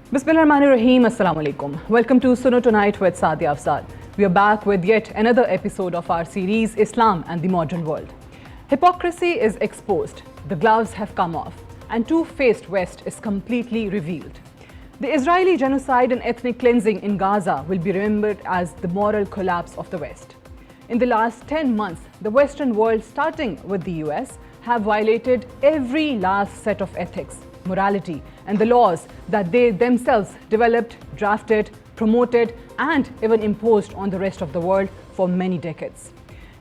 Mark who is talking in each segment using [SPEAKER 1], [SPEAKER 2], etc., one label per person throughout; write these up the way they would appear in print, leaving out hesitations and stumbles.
[SPEAKER 1] Bismillahirrahmanirrahim. Assalamu alaikum. Welcome to Suno Tonight with Saadia Afzaal. We are back with yet another episode of our series Islam and the Modern World. Hypocrisy is exposed, the gloves have come off, and two-faced West is completely revealed. The Israeli genocide and ethnic cleansing in Gaza will be remembered as the moral collapse of the West. In the last 10 months, the Western world, starting with the US, have violated every last set of ethics, morality, and the laws that they themselves developed, drafted, promoted, and even imposed on the rest of the world for many decades.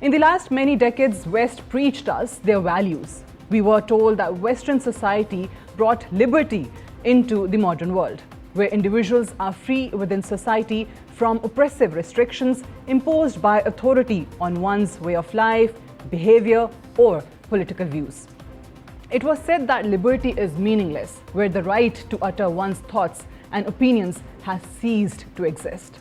[SPEAKER 1] In the last many decades, West preached us their values. We were told that Western society brought liberty into the modern world, where individuals are free within society from oppressive restrictions imposed by authority on one's way of life, behavior, or political views. It was said that liberty is meaningless, where the right to utter one's thoughts and opinions has ceased to exist.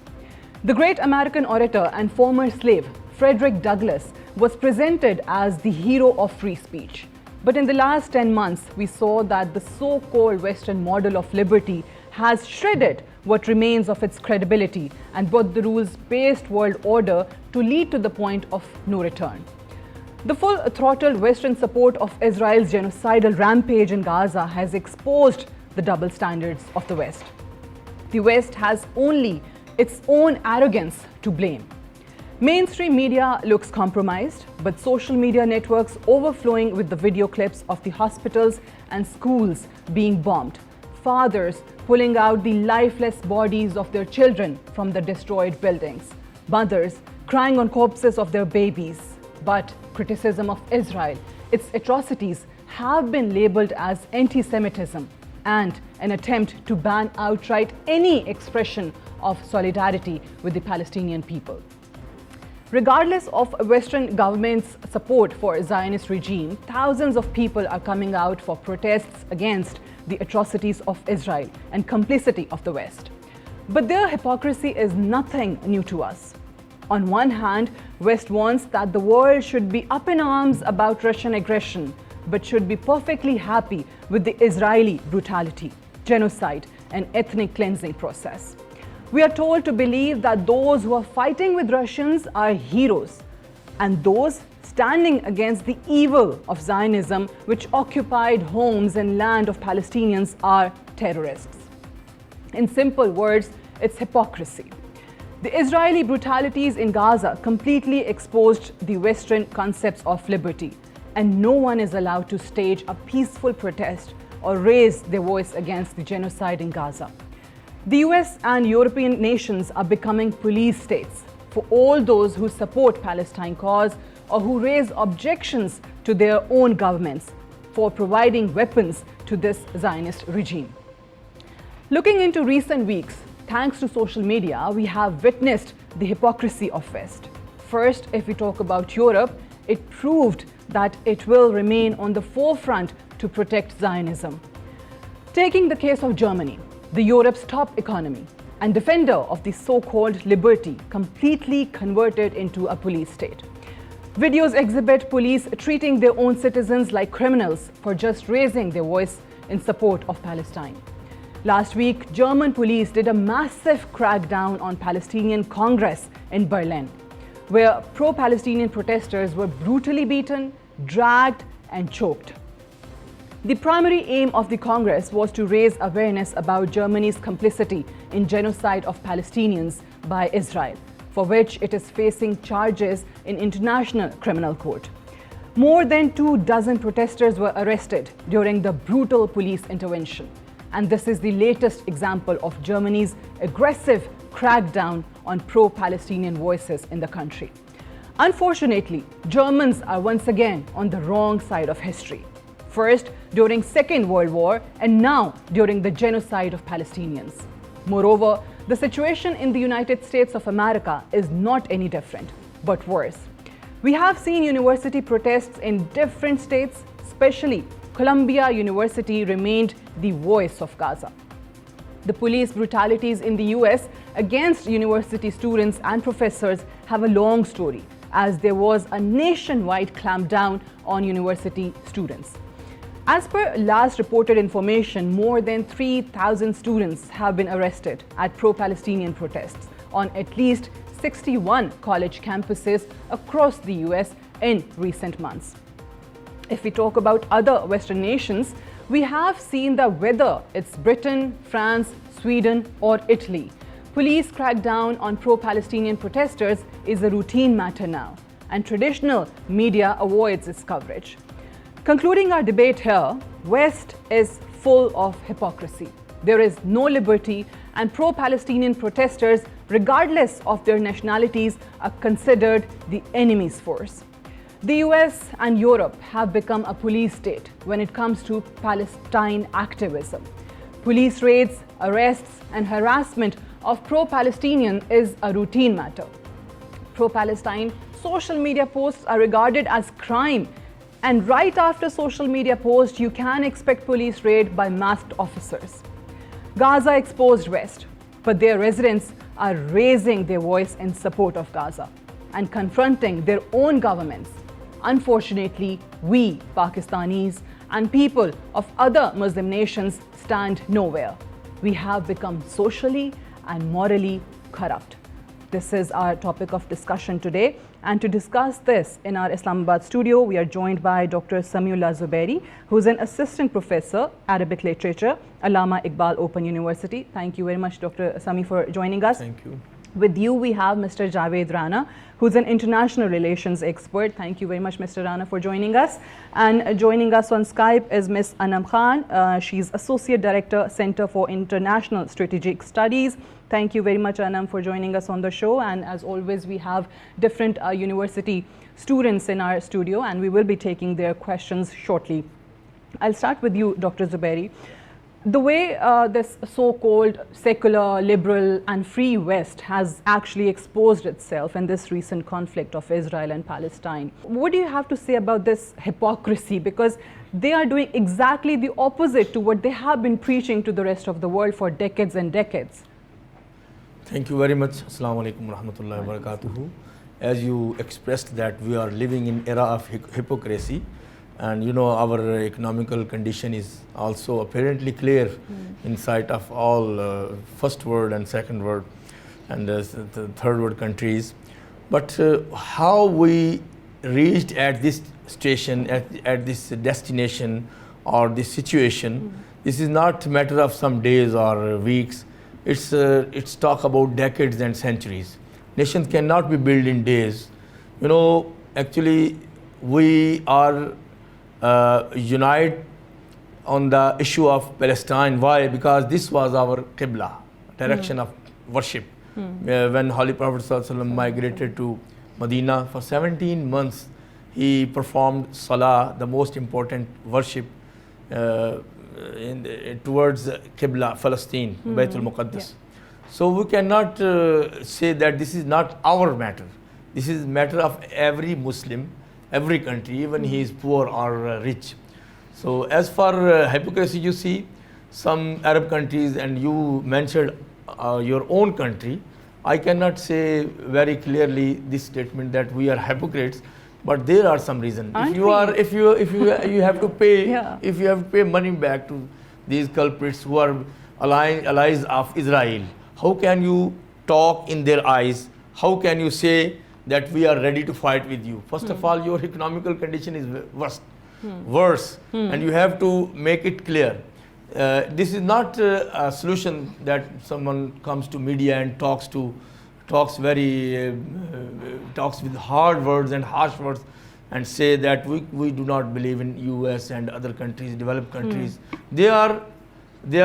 [SPEAKER 1] The great American orator and former slave, Frederick Douglass, was presented as the hero of free speech. But in the last 10 months, we saw that the so-called Western model of liberty has shredded what remains of its credibility and brought the rules-based world order to lead to the point of no return. The full throttled Western support of Israel's genocidal rampage in Gaza has exposed the double standards of the West. The West has only its own arrogance to blame. Mainstream media looks compromised, but social media networks overflowing with the video clips of the hospitals and schools being bombed, fathers pulling out the lifeless bodies of their children from the destroyed buildings, mothers crying on corpses of their babies. But criticism of Israel, its atrocities, have been labeled as anti-Semitism and an attempt to ban outright any expression of solidarity with the Palestinian people. Regardless of Western government's support for Zionist regime, thousands of people are coming out for protests against the atrocities of Israel and complicity of the West. But their hypocrisy is nothing new to us. On one hand, West wants that the world should be up in arms about Russian aggression, but should be perfectly happy with the Israeli brutality, genocide, and ethnic cleansing process. We are told to believe that those who are fighting with Russians are heroes, and those standing against the evil of Zionism, which occupied homes and land of Palestinians, are terrorists. In simple words, it's hypocrisy. The Israeli brutalities in Gaza completely exposed the Western concepts of liberty, and no one is allowed to stage a peaceful protest or raise their voice against the genocide in Gaza. The US and European nations are becoming police states for all those who support Palestine cause or who raise objections to their own governments for providing weapons to this Zionist regime. Looking into recent weeks, thanks to social media, we have witnessed the hypocrisy of West. First, if we talk about Europe, it proved that it will remain on the forefront to protect Zionism. Taking the case of Germany, the Europe's top economy and defender of the so-called liberty, completely converted into a police state. Videos exhibit police treating their own citizens like criminals for just raising their voice in support of Palestine. Last week, German police did a massive crackdown on Palestinian Congress in Berlin, where pro-Palestinian protesters were brutally beaten, dragged, and choked. The primary aim of the Congress was to raise awareness about Germany's complicity in genocide of Palestinians by Israel, for which it is facing charges in International Criminal Court. More than 24 protesters were arrested during the brutal police intervention. And this is the latest example of Germany's aggressive crackdown on pro-Palestinian voices in the country. Unfortunately, Germans are once again on the wrong side of history. First, during Second World War, and now during the genocide of Palestinians. Moreover, the situation in the United States of America is not any different, but worse. We have seen university protests in different states, especially Columbia University remained the voice of Gaza. The police brutalities in the US against university students and professors have a long story, as there was a nationwide clampdown on university students. As per last reported information, more than 3,000 students have been arrested at pro-Palestinian protests on at least 61 college campuses across the US in recent months. If we talk about other Western nations, we have seen that whether it's Britain, France, Sweden or Italy, police crackdown on pro-Palestinian protesters is a routine matter now, and traditional media avoids its coverage. Concluding our debate here, West is full of hypocrisy. There is no liberty, and pro-Palestinian protesters, regardless of their nationalities, are considered the enemy's force. The US and Europe have become a police state when it comes to Palestine activism. Police raids, arrests, and harassment of pro-Palestinian is a routine matter. Pro-Palestine social media posts are regarded as crime, and right after social media posts, you can expect police raid by masked officers. Gaza exposed West, but their residents are raising their voice in support of Gaza and confronting their own governments. Unfortunately, we Pakistanis and people of other Muslim nations stand nowhere. We have become socially and morally corrupt. This is our topic of discussion today. And to discuss this in our Islamabad studio, we are joined by Dr. Samiullah Zubairi, who is an assistant professor, Arabic literature, Allama Iqbal Open University. Thank you very much, Dr. Sami, for joining us.
[SPEAKER 2] Thank you.
[SPEAKER 1] With you, we have Mr. Javed Rana, who's an international relations expert. Thank you very much, Mr. Rana, for joining us. And joining us on Skype is Ms. Anam Khan. She's Associate Director, Center for International Strategic Studies. Thank you very much, Anam, for joining us on the show. And as always, we have different university students in our studio, and we will be taking their questions shortly. I'll start with you, Dr. Zubairi. The way this so-called secular, liberal and free West has actually exposed itself in this recent conflict of Israel and Palestine. What do you have to say about this hypocrisy? Because they are doing exactly the opposite to what they have been preaching to the rest of the world for decades and decades.
[SPEAKER 2] Thank you very much. Assalamu alaikum warahmatullahi wabarakatuh. As you expressed that we are living in era of hypocrisy, and you know our economical condition is also apparently clear in sight of all first world and second world and the third world countries. But how we reached at this station, at this destination or this situation, this is not a matter of some days or weeks. It's talk about decades and centuries. Nations cannot be built in days. You know, actually we are unite on the issue of Palestine. Why? Because this was our Qibla, direction of worship. When Holy Prophet ﷺ migrated to Madina for 17 months, he performed Salah, the most important worship towards Qibla, Palestine, Baytul Muqaddas. So we cannot say that this is not our matter. This is matter of every Muslim, every country, even he is poor or rich. So as for hypocrisy, you see some Arab countries, and you mentioned your own country. I cannot say very clearly this statement that we are hypocrites, but there are some reasons. If you have to pay, if you have to pay money back to these culprits who are allies of Israel, how can you talk in their eyes? How can you say that we are ready to fight with you? First of all, your economical condition is worse, and you have to make it clear. This is not a solution that someone comes to media and talks with hard words and harsh words and say that we do not believe in US and other countries, developed countries. They are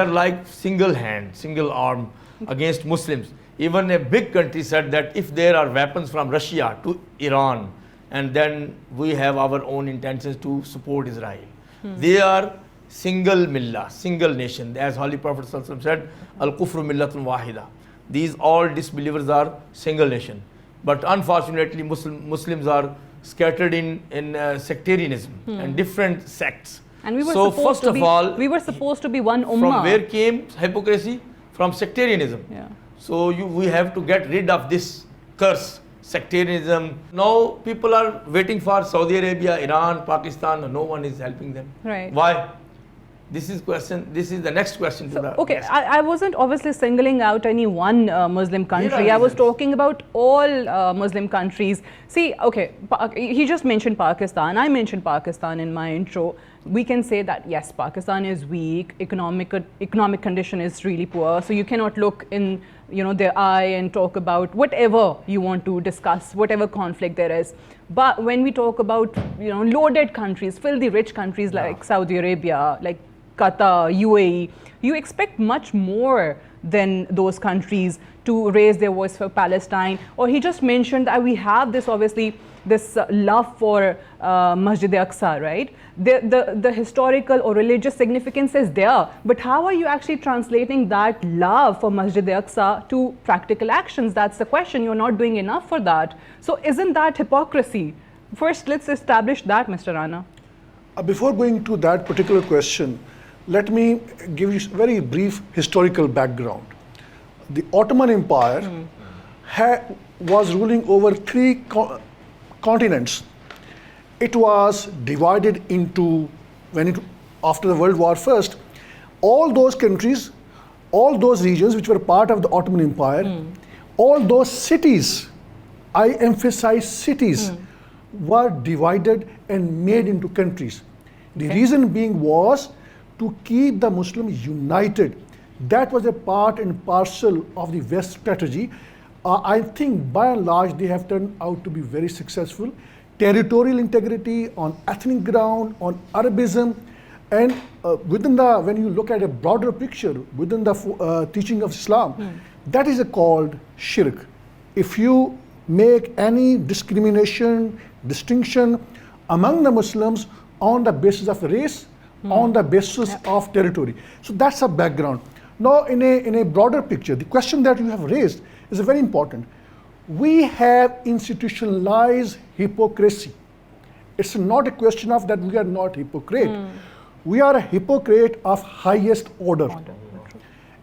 [SPEAKER 2] like single hand, single arm against Muslims. Even a big country said that if there are weapons from Russia to Iran, and then we have our own intentions to support Israel. They are single millah, single nation. As Holy Prophet ﷺ said, Al-Kufru millatun wahida. These all disbelievers are single nation. But unfortunately, Muslims are scattered in sectarianism and different sects.
[SPEAKER 1] And we were
[SPEAKER 2] so
[SPEAKER 1] supposed
[SPEAKER 2] first of all,
[SPEAKER 1] we were supposed to be one ummah.
[SPEAKER 2] From where came hypocrisy? From sectarianism.
[SPEAKER 1] Yeah.
[SPEAKER 2] So we have to get rid of this curse, sectarianism. Now people are waiting for Saudi Arabia, Iran, Pakistan. No one is helping them.
[SPEAKER 1] Right.
[SPEAKER 2] Why? This is the next question to the
[SPEAKER 1] okay,
[SPEAKER 2] guest.
[SPEAKER 1] I wasn't obviously singling out any one Muslim country. I was talking about all Muslim countries. See, okay, he just mentioned Pakistan. I mentioned Pakistan in my intro. We can say that yes, Pakistan is weak. Economic condition is really poor. So you cannot look in their eye and talk about whatever you want to discuss, whatever conflict there is. But when we talk about loaded countries, filthy rich countries like Saudi Arabia, like Qatar, UAE, you expect much more than those countries to raise their voice for Palestine. Or he just mentioned that we have this love for Masjid-e-Aqsa, right? The historical or religious significance is there, but how are you actually translating that love for Masjid-e-Aqsa to practical actions? That's the question. You're not doing enough for that. So isn't that hypocrisy? First, let's establish that, Mr. Rana.
[SPEAKER 3] Before going to that particular question, let me give you a very brief historical background. The Ottoman Empire was ruling over 3 continents. It was divided into, after the World War I, all those countries, all those regions which were part of the Ottoman Empire, all those cities, I emphasize cities, were divided and made into countries. The reason being was to keep the Muslims united. That was a part and parcel of the West strategy. I think by and large they have turned out to be very successful. Territorial integrity on ethnic ground, on Arabism, and when you look at a broader picture within the teaching of Islam, that is called shirk. If you make any discrimination, distinction among the Muslims on the basis of race, on the basis of territory. So that's a background. Now in a broader picture, the question that you have raised is very important. We have institutionalized hypocrisy. It's not a question of that we are not hypocrite. We are a hypocrite of highest order.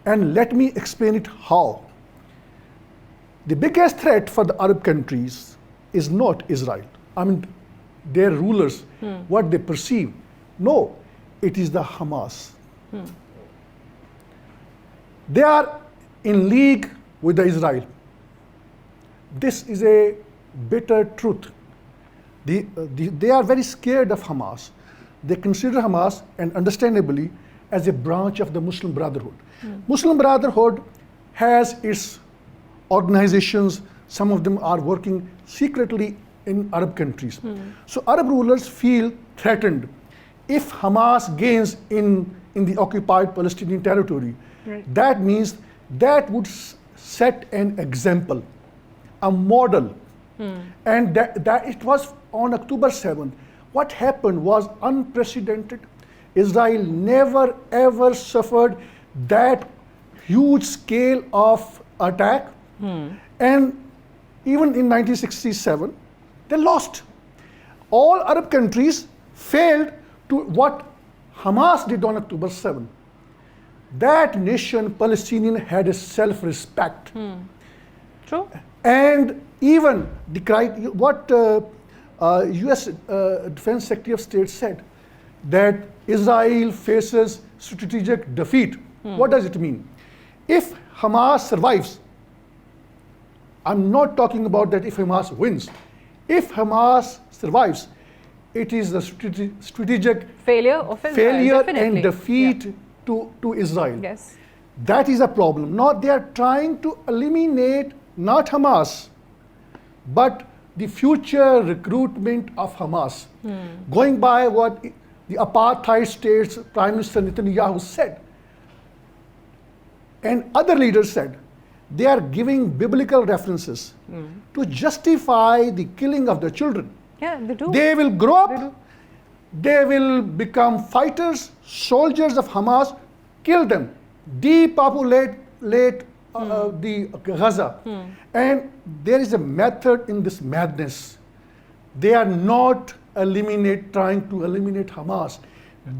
[SPEAKER 3] And let me explain it how. The biggest threat for the Arab countries is not Israel. I mean, their rulers, what they perceive. No, it is the Hamas. They are in league with the Israel. This is a bitter truth. They are very scared of Hamas. They consider Hamas, and understandably, as a branch of the Muslim Brotherhood. Muslim Brotherhood has its organizations. Some of them are working secretly in Arab countries. So Arab rulers feel threatened. If Hamas gains in the occupied Palestinian territory, that means that would set an example, a model. And that it was on October 7th. What happened was unprecedented. Israel never ever suffered that huge scale of attack. And even in 1967, they lost. All Arab countries failed to what Hamas did on October 7th. That nation, Palestinian, had a self-respect.
[SPEAKER 1] True.
[SPEAKER 3] And even what US Defense Secretary of State said, that Israel faces strategic defeat. What does it mean? If Hamas survives, I'm not talking about that if Hamas wins. If Hamas survives, it is the strategic
[SPEAKER 1] failure of Israel,
[SPEAKER 3] and defeat to Israel.
[SPEAKER 1] Yes.
[SPEAKER 3] That is a problem. Now they are trying to eliminate not Hamas, but the future recruitment of Hamas. Going by what the apartheid states Prime Minister Netanyahu said, and other leaders said, they are giving biblical references to justify the killing of the children.
[SPEAKER 1] Yeah, they do.
[SPEAKER 3] They will grow up, they will become fighters, soldiers of Hamas, kill them, depopulate the Gaza. And there is a method in this madness. They are not trying to eliminate Hamas.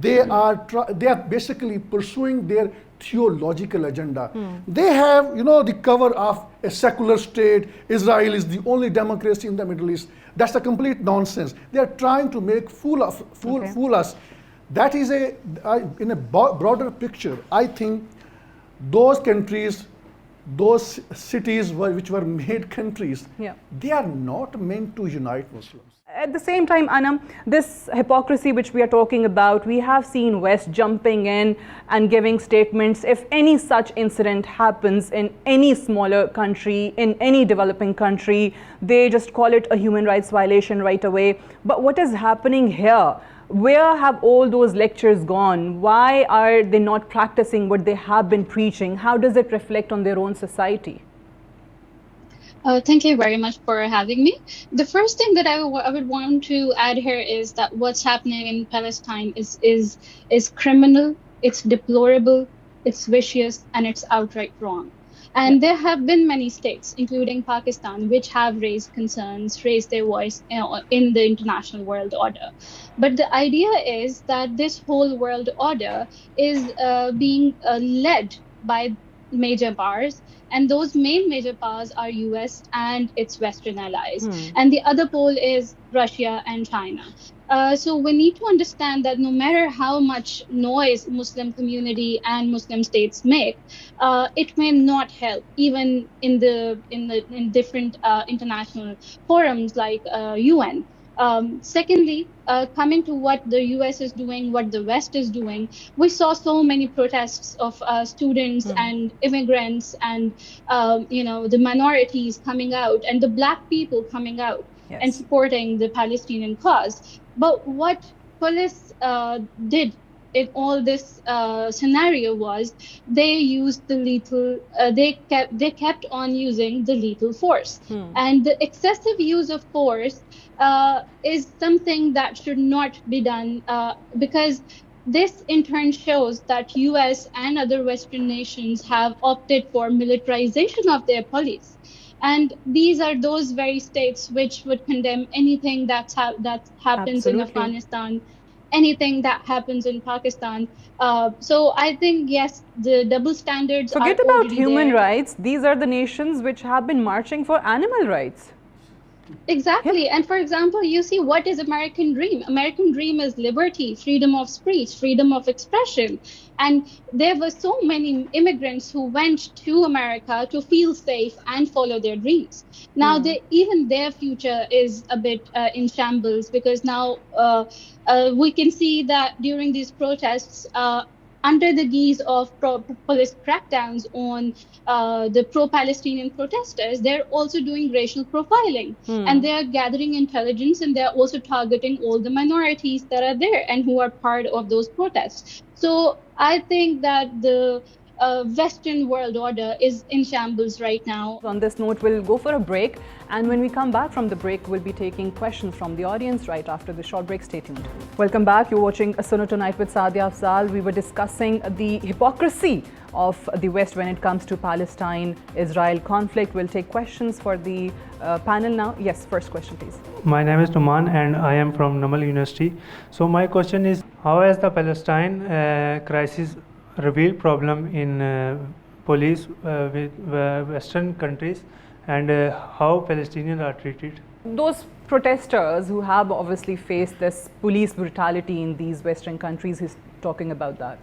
[SPEAKER 3] They are basically pursuing their theological agenda. They have, the cover of a secular state. Israel is the only democracy in the Middle East. That's a complete nonsense. They are trying to make fool us. That is in a broader picture, I think those countries, those cities which were made countries, they are not meant to unite Muslims.
[SPEAKER 1] At the same time, Anam, this hypocrisy which we are talking about, we have seen West jumping in and giving statements. If any such incident happens in any smaller country, in any developing country, they just call it a human rights violation right away. But what is happening here? Where have all those lectures gone? Why are they not practicing what they have been preaching? How does it reflect on their own society?
[SPEAKER 4] Thank you very much for having me. The first thing that I would want to add here is that what's happening in Palestine is criminal, it's deplorable, it's vicious, and it's outright wrong. And there have been many states, including Pakistan, which have raised concerns, raised their voice in the international world order. But the idea is that this whole world order is being led by major powers, and those main major powers are US and its Western allies. And the other pole is Russia and China. So we need to understand that no matter how much noise Muslim community and Muslim states make, it may not help, even in different international forums like UN. Secondly, coming to what the US is doing, what the West is doing, we saw so many protests of students and immigrants and the minorities coming out and the black people coming out and supporting the Palestinian cause. But what police did in all this scenario was they used the lethal. They kept on using the lethal force, and the excessive use of force is something that should not be done because this in turn shows that US and other Western nations have opted for militarization of their police. And these are those very states which would condemn anything that happens in Afghanistan, anything that happens in Pakistan. So I think, yes, the double standards
[SPEAKER 1] Forget about human rights. These are the nations which have been marching for animal rights.
[SPEAKER 4] Exactly. And for example, you see, what is American dream? American dream is liberty, freedom of speech, freedom of expression. And there were so many immigrants who went to America to feel safe and follow their dreams. Now, even their future is a bit in shambles, because now we can see that during these protests, under the guise of police crackdowns on the pro-Palestinian protesters, they're also doing racial profiling. And they're gathering intelligence, and they're also targeting all the minorities that are there and who are part of those protests. So I think that the Western world order is in shambles right now.
[SPEAKER 1] On this note, we'll go for a break. And when we come back from the break, we'll be taking questions from the audience right after the short break. Stay tuned. Welcome back. You're watching Suno Tonight with Saadia Afzaal. We were discussing the hypocrisy of the West when it comes to Palestine-Israel conflict. We'll take questions for the panel now. Yes, first question, please.
[SPEAKER 5] My name is Numan and I am from Namal University. So my question is, how has the Palestine crisis revealed problem in police with Western countries, and how Palestinians are treated?
[SPEAKER 1] Those protesters who have obviously faced this police brutality in these Western countries, he's talking about that.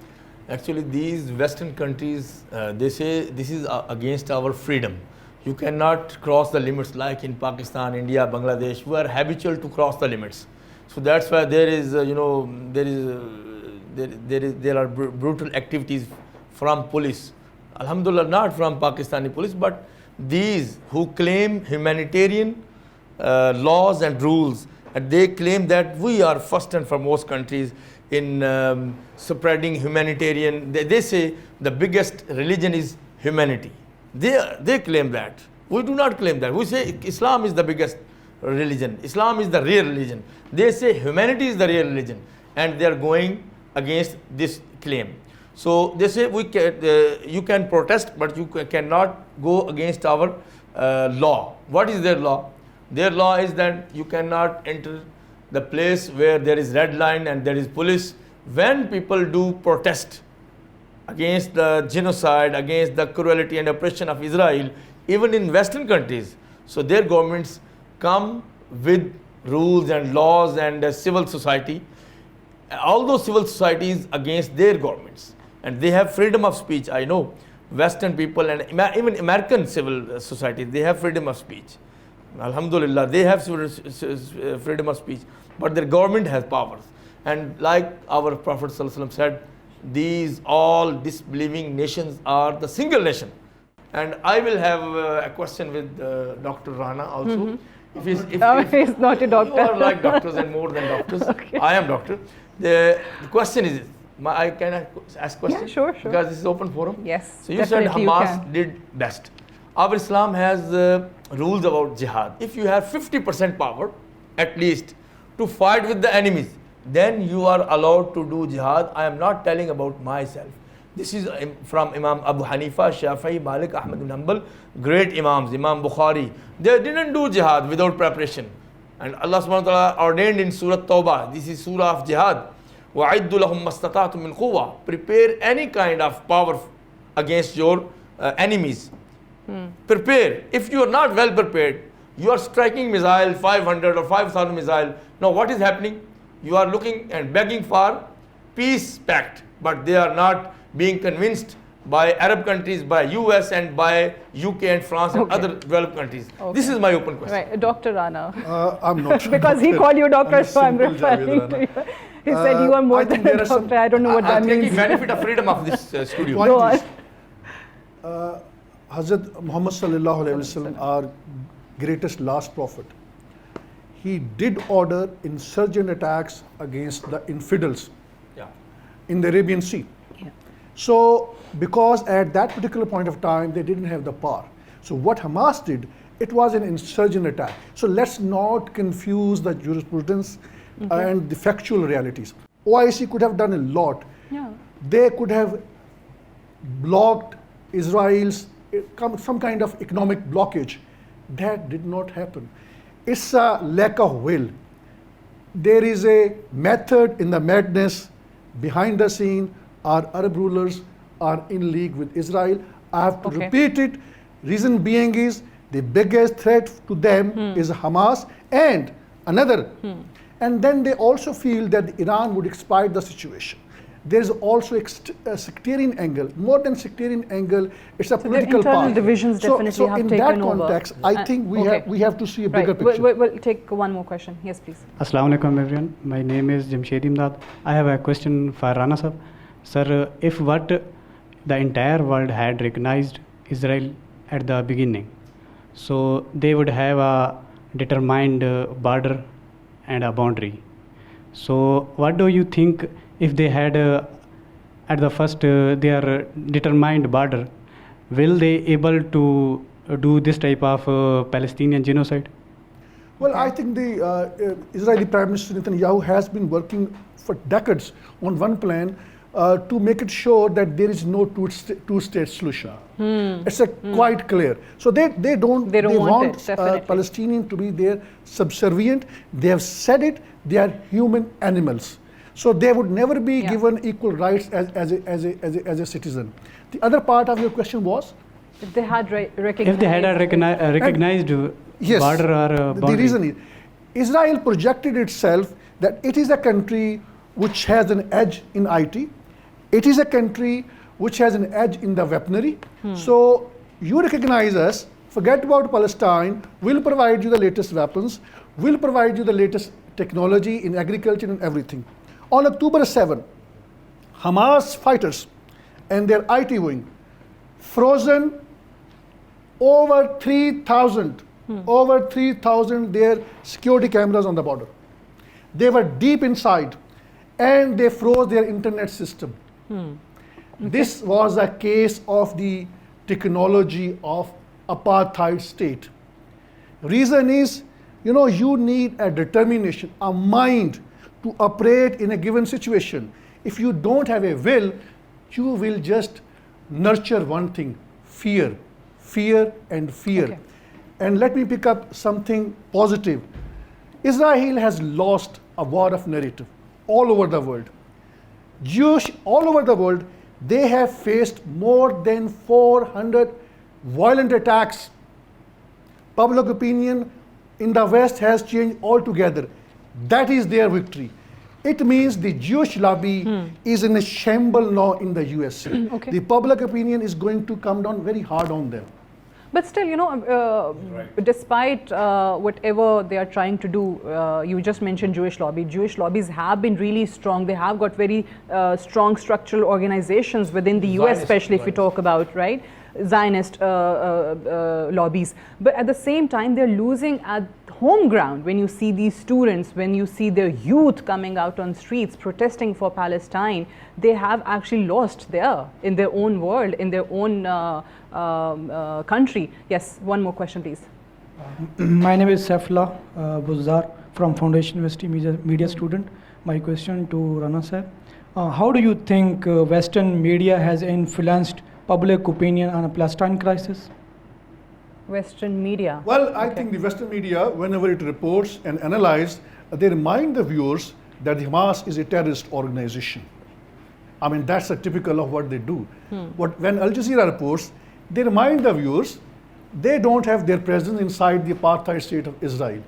[SPEAKER 2] Actually, these Western countries, they say this is against our freedom. You cannot cross the limits like in Pakistan, India, Bangladesh. We are habitual to cross the limits. So that's why there is, there are brutal activities from police. Alhamdulillah, not from Pakistani police, but these who claim humanitarian laws and rules, and they claim that we are first and foremost countries in spreading humanitarian. They say the biggest religion is humanity. They claim that. We do not claim that. We say Islam is the biggest religion. Islam is the real religion. They say humanity is the real religion, and they are going against this claim. So they say you can protest, but you cannot go against our law. What is their law? Their law is that you cannot enter the place where there is red line and there is police. When people do protest against the genocide, against the cruelty and oppression of Israel, even in Western countries, so their governments come with rules and laws and civil society. all those civil societies against their governments, and they have freedom of speech. I know Western people and even American civil society, they have freedom of speech. Alhamdulillah, they have freedom of speech, but their government has powers. And like our Prophet ﷺ said, these all disbelieving nations are the single nation. And I will have a question with Dr. Rana also. If
[SPEAKER 1] he's not a doctor.
[SPEAKER 2] You are like doctors and more than doctors.
[SPEAKER 1] Okay.
[SPEAKER 2] I am doctor. The question is, I can ask question?
[SPEAKER 1] Yeah, sure.
[SPEAKER 2] Because this is open forum.
[SPEAKER 1] Yes.
[SPEAKER 2] So you said Hamas did best. Our Islam has rules about jihad. If you have 50% power, at least, to fight with the enemies, then you are allowed to do jihad. I am not telling about myself. This is from Imam Abu Hanifa, Shafi'i, Malik, Ahmad bin Hanbal, great Imams, Imam Bukhari. They didn't do jihad without preparation. And Allah subhanahu wa ta'ala ordained in Surah Tawbah, this is Surah of jihad. وَعِدُّ لَهُمْ مَسْتَطَعْتُم مِّن قُوَّةٍ. Prepare any kind of power against your enemies. Prepare. If you are not well prepared, you are striking missile, 500 or 5,000 missile. Now what is happening? You are looking and begging for peace pact, but they are not being convinced by Arab countries, by US and by UK and France and other developed countries. This is my open question.
[SPEAKER 1] Right, Dr. Rana.
[SPEAKER 3] I'm not sure.
[SPEAKER 1] Because he called you doctor, so I'm referring to you. He said you are more than a doctor. I don't know what that means.
[SPEAKER 2] I'm taking benefit of freedom of this studio.
[SPEAKER 1] Go on.
[SPEAKER 3] Hazrat Muhammad sallallahu alaihi wasallam, our greatest last prophet, he did order insurgent attacks against the infidels in the Arabian Sea. So, because at that particular point of time, they didn't have the power. So what Hamas did, it was an insurgent attack. So let's not confuse the jurisprudence and the factual realities. OIC could have done a lot.
[SPEAKER 1] Yeah.
[SPEAKER 3] They could have blocked Israel's some kind of economic blockage. That did not happen. It's a lack of will. There is a method in the madness. Behind the scene, our Arab rulers are in league with Israel. I have to repeat it. Reason being is the biggest threat to them is Hamas and another. And then they also feel that Iran would exploit the situation. There is also a sectarian angle. More than sectarian angle, it's a political
[SPEAKER 1] internal divisions definitely have taken over.
[SPEAKER 3] In that context, I think we have to see a bigger picture.
[SPEAKER 1] We'll take one more question. Yes, please.
[SPEAKER 6] Assalamu alaikum everyone. My name is Jamshed Imdad. I have a question for Rana sir. Sir, if what the entire world had recognized Israel at the beginning, so they would have a determined border and a boundary. So what do you think if they had at the first their determined border, will they able to do this type of Palestinian genocide?
[SPEAKER 3] Well, I think the Israeli Prime Minister Netanyahu has been working for decades on one plan to make it sure that there is no two-state solution. It's quite clear. So they want Palestinians to be there subservient. They have said it. They are human animals. So they would never be given equal rights as a citizen. The other part of your question was?
[SPEAKER 1] If they had recognized.
[SPEAKER 6] If they had a recognized border or boundary.
[SPEAKER 3] The reason is, Israel projected itself that it is a country which has an edge in IT. It is a country which has an edge in the weaponry. So you recognize us, forget about Palestine, we'll provide you the latest weapons, we'll provide you the latest technology in agriculture and everything. On October 7, Hamas fighters and their IT wing frozen over 3,000 their security cameras on the border. They were deep inside and they froze their internet system. This was a case of the technology of apartheid state. Reason is, you need a determination, a mind to operate in a given situation. If you don't have a will, you will just nurture one thing, fear. And let me pick up something positive. Israel has lost a war of narrative all over the world. Jewish all over the world, they have faced more than 400 violent attacks. Public opinion in the West has changed altogether. That is their victory. It means the Jewish lobby is in a shamble now in the USA.
[SPEAKER 1] Okay.
[SPEAKER 3] The public opinion is going to come down very hard on them.
[SPEAKER 1] But still, despite whatever they are trying to do, you just mentioned Jewish lobby. Jewish lobbies have been really strong. They have got very strong structural organizations within the US, especially if we talk about, right, Zionist lobbies. But at the same time, they're losing at home ground when you see these students, when you see their youth coming out on streets protesting for Palestine. They have actually lost there in their own world, in their own country. Yes, one more question, please.
[SPEAKER 7] My name is Saifullah Buzzar from Foundation University media student. My question to Rana sir. How do you think Western media has influenced public opinion on a Palestine crisis?
[SPEAKER 1] Western media.
[SPEAKER 3] Well, I think the Western media, whenever it reports and analyzes, they remind the viewers that the Hamas is a terrorist organization. I mean, that's a typical of what they do. When Al Jazeera reports, they remind the viewers they don't have their presence inside the apartheid state of Israel.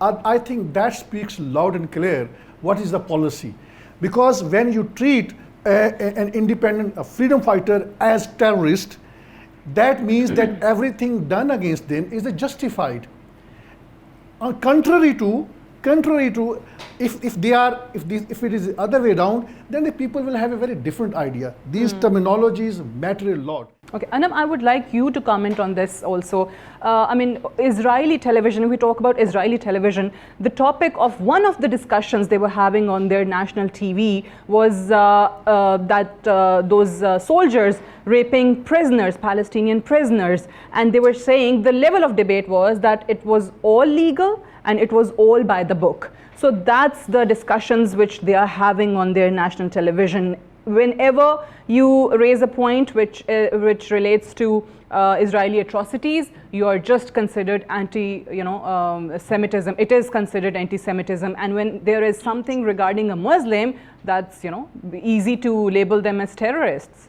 [SPEAKER 3] I think that speaks loud and clear what is the policy. Because when you treat an independent freedom fighter as terrorist, that means that everything done against them is justified. Contrary to if it is the other way around, then the people will have a very different idea. These terminologies matter a lot.
[SPEAKER 1] Okay, Anam, I would like you to comment on this also. I mean, Israeli television, if we talk about Israeli television, the topic of one of the discussions they were having on their national TV was those soldiers raping prisoners, Palestinian prisoners. And they were saying the level of debate was that it was all legal and it was all by the book. So that's the discussions which they are having on their national television. Whenever you raise a point which relates to Israeli atrocities, you are just considered Semitism. It is considered anti-Semitism. And when there is something regarding a Muslim, that's easy to label them as terrorists.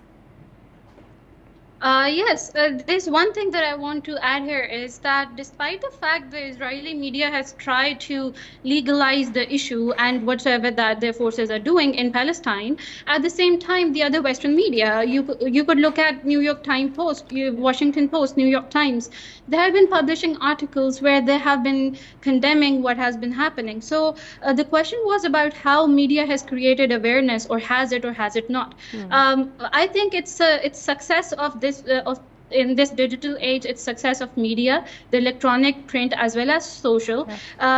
[SPEAKER 4] Yes, there's one thing that I want to add here is that despite the fact the Israeli media has tried to legalize the issue and whatever that their forces are doing in Palestine, at the same time, the other Western media, you could look at New York Times Post, Washington Post, New York Times, they have been publishing articles where they have been condemning what has been happening. So the question was about how media has created awareness, or has it not. I think it's success of this in this digital age, it's success of media, the electronic, print, as well as social,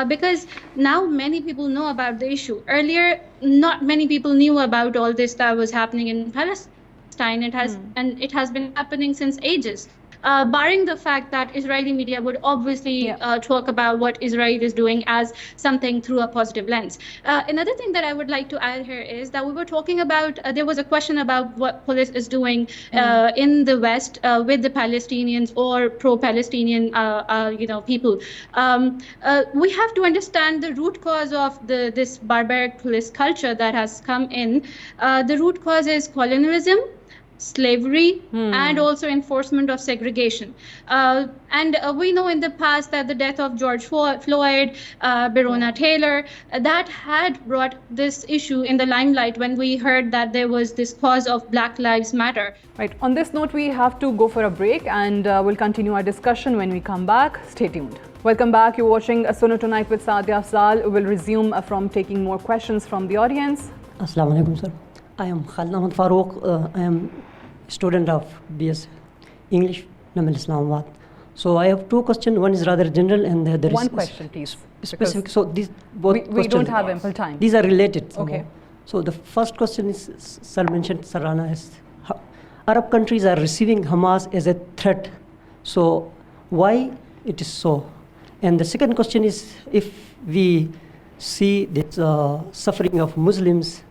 [SPEAKER 4] because now many people know about the issue. Earlier, not many people knew about all this that was happening in Palestine. It has been happening since ages. Barring the fact that Israeli media would obviously talk about what Israel is doing as something through a positive lens. Another thing that I would like to add here is that we were talking about, there was a question about what police is doing in the West with the Palestinians or pro-Palestinian people. We have to understand the root cause of this barbaric police culture that has come in. The root cause is colonialism, slavery, and also enforcement of segregation. And we know in the past that the death of George Floyd, Breonna Taylor, that had brought this issue in the limelight when we heard that there was this cause of Black Lives Matter.
[SPEAKER 1] Right. On this note, we have to go for a break, and we'll continue our discussion when we come back. Stay tuned. Welcome back. You're watching Suno Tonight with Saadia Afzaal. We'll resume from taking more questions from the audience.
[SPEAKER 8] Assalamu alaikum, sir. I am Khalid Ahmed Farooq. I am student of BS English, Nizam-e-Hukoomat. So I have two questions. One is rather general, and the other is
[SPEAKER 1] one question, please.
[SPEAKER 8] Specific. So these both
[SPEAKER 1] we
[SPEAKER 8] questions,
[SPEAKER 1] don't have ample time.
[SPEAKER 8] These are related. Somehow.
[SPEAKER 1] Okay.
[SPEAKER 8] So the first question is, sir mentioned, Rana, is Arab countries are receiving Hamas as a threat. So why it is so? And the second question is, if we see this suffering of Muslims,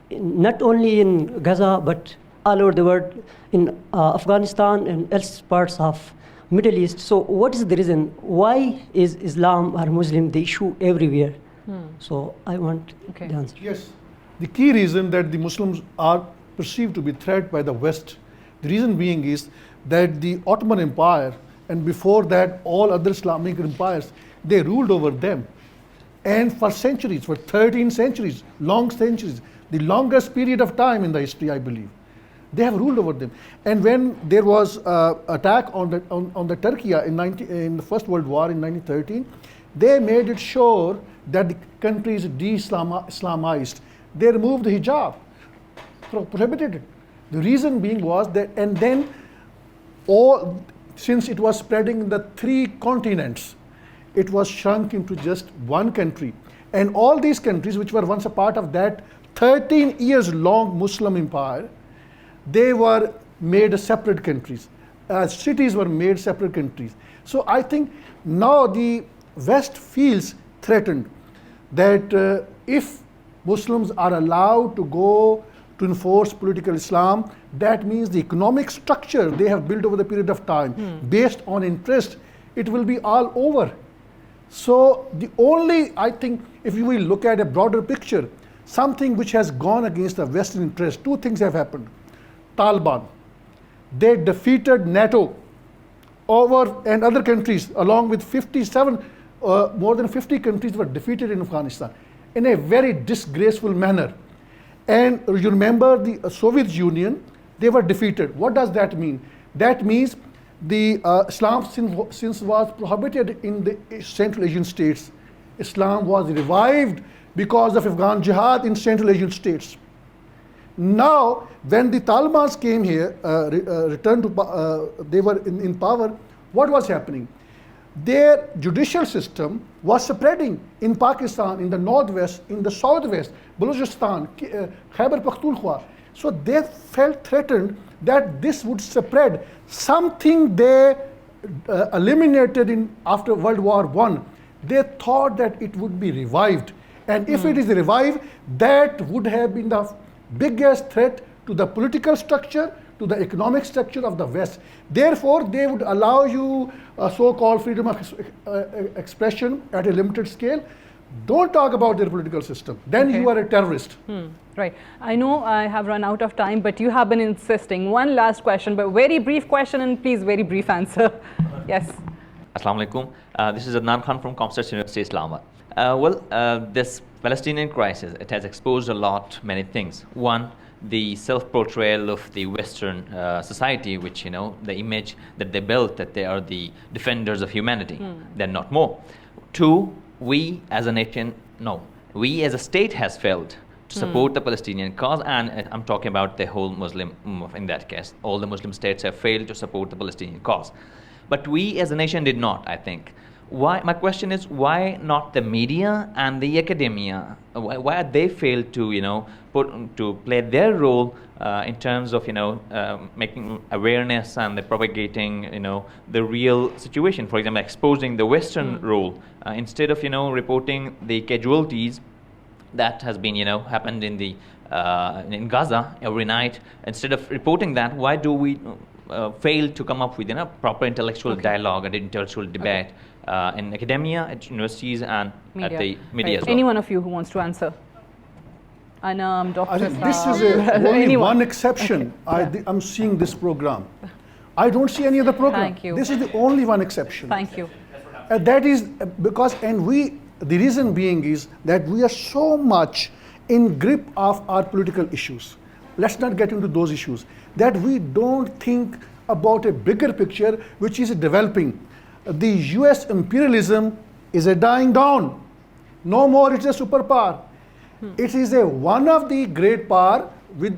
[SPEAKER 8] not only in Gaza but all over the world, in Afghanistan and else parts of Middle East. So what is the reason? Why is Islam or Muslim the issue everywhere? So I want the answer.
[SPEAKER 3] Yes. The key reason that the Muslims are perceived to be threatened by the West, the reason being is that the Ottoman Empire, and before that all other Islamic empires, they ruled over them. And for centuries, for 13 centuries, long centuries, the longest period of time in the history, I believe, they have ruled over them. And when there was attack on the Turkey in the First World War in 1913, they made it sure that the country is de-Islamized. They removed the hijab, prohibited it. The reason being was that, and then since it was spreading in the 3 continents, it was shrunk into just one country. And all these countries, which were once a part of that 13 years long Muslim empire, they were made separate countries. Cities were made separate countries. So I think now the West feels threatened that if Muslims are allowed to go to enforce political Islam, that means the economic structure they have built over the period of time, based on interest, it will be all over. So the only, I think, if you will look at a broader picture, something which has gone against the Western interest, 2 things have happened. Taliban, they defeated NATO and other countries, along with 57, more than 50 countries were defeated in Afghanistan in a very disgraceful manner. And you remember the Soviet Union, they were defeated. What does that mean? That means the Islam, since was prohibited in the Central Asian states, Islam was revived because of Afghan jihad in Central Asian states. Now, when the Taliban came here, returned to, they were in power, what was happening? Their judicial system was spreading in Pakistan, in the northwest, in the southwest, Balochistan, Khyber Pakhtunkhwa. So they felt threatened that this would spread. Something they eliminated after World War I, they thought that it would be revived. And if it is revived, that would have been the biggest threat to the political structure, to the economic structure of the West. Therefore, they would allow you so-called freedom of expression at a limited scale. Don't talk about their political system. Then you are a terrorist.
[SPEAKER 1] Right. I know I have run out of time, but you have been insisting. One last question, but very brief question, and please, very brief answer. Yes.
[SPEAKER 9] Assalamu alaikum. This is Adnan Khan from Comstat University, Islamabad. This Palestinian crisis, it has exposed a lot, many things. One, the self-portrayal of the Western society, which, the image that they built, that they are the defenders of humanity. They're not more. Two, we as a nation, no, we as a state has failed to support the Palestinian cause, and I'm talking about the whole Muslim, in that case, all the Muslim states have failed to support the Palestinian cause. But we as a nation did not, I think. Why? My question is, why not the media and the academia? Why they failed to, to play their role in terms of, making awareness and the propagating, the real situation. For example, exposing the Western role instead of, reporting the casualties that has been, happened in the in Gaza every night. Instead of reporting that, why do we fail to come up with, proper intellectual dialogue and intellectual debate? In academia, at universities, and at the media as well.
[SPEAKER 1] Any one of you who wants to answer? Anam, Dr.
[SPEAKER 3] I think this is only one exception. I'm seeing this program. I don't see any other program.
[SPEAKER 1] Thank you.
[SPEAKER 3] This is the only one exception.
[SPEAKER 1] Thank you.
[SPEAKER 3] That is because, the reason being is that we are so much in grip of our political issues. Let's not get into those issues. That we don't think about a bigger picture which is developing. The US imperialism is a dying down. No more it's a superpower. It is one of the great power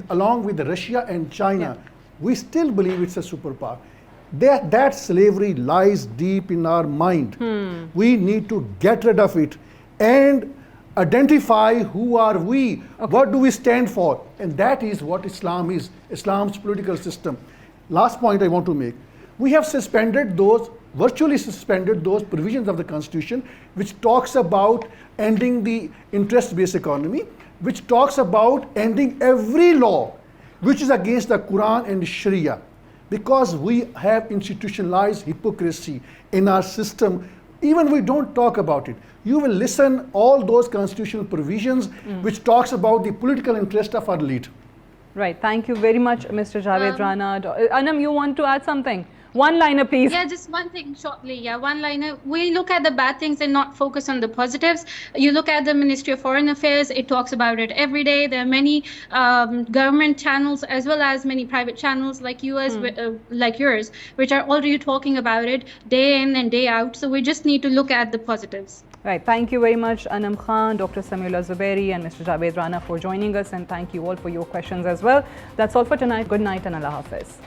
[SPEAKER 3] along with Russia and China. We still believe it's a superpower. That slavery lies deep in our mind. We need to get rid of it and identify who are we, what do we stand for, and that is what Islam is, Islam's political system. Last point I want to make. We have virtually suspended those provisions of the Constitution which talks about ending the interest-based economy, which talks about ending every law which is against the Quran and Sharia, because we have institutionalized hypocrisy in our system. Even we don't talk about it. You will listen all those constitutional provisions which talks about the political interest of our elite.
[SPEAKER 1] Right. Thank you very much, Mr. Javed, Rana. Anam, you want to add something? One liner, please.
[SPEAKER 10] Yeah, just one thing shortly. Yeah, one liner. We look at the bad things and not focus on the positives. You look at the Ministry of Foreign Affairs, it talks about it every day. There are many government channels as well as many private channels like yours, which are already talking about it day in and day out. So we just need to look at the positives.
[SPEAKER 1] Right. Thank you very much, Anam Khan, Dr. Samiullah Zubairi, and Mr. Javed Rana for joining us, and thank you all for your questions as well. That's all for tonight. Good night and Allah Hafiz.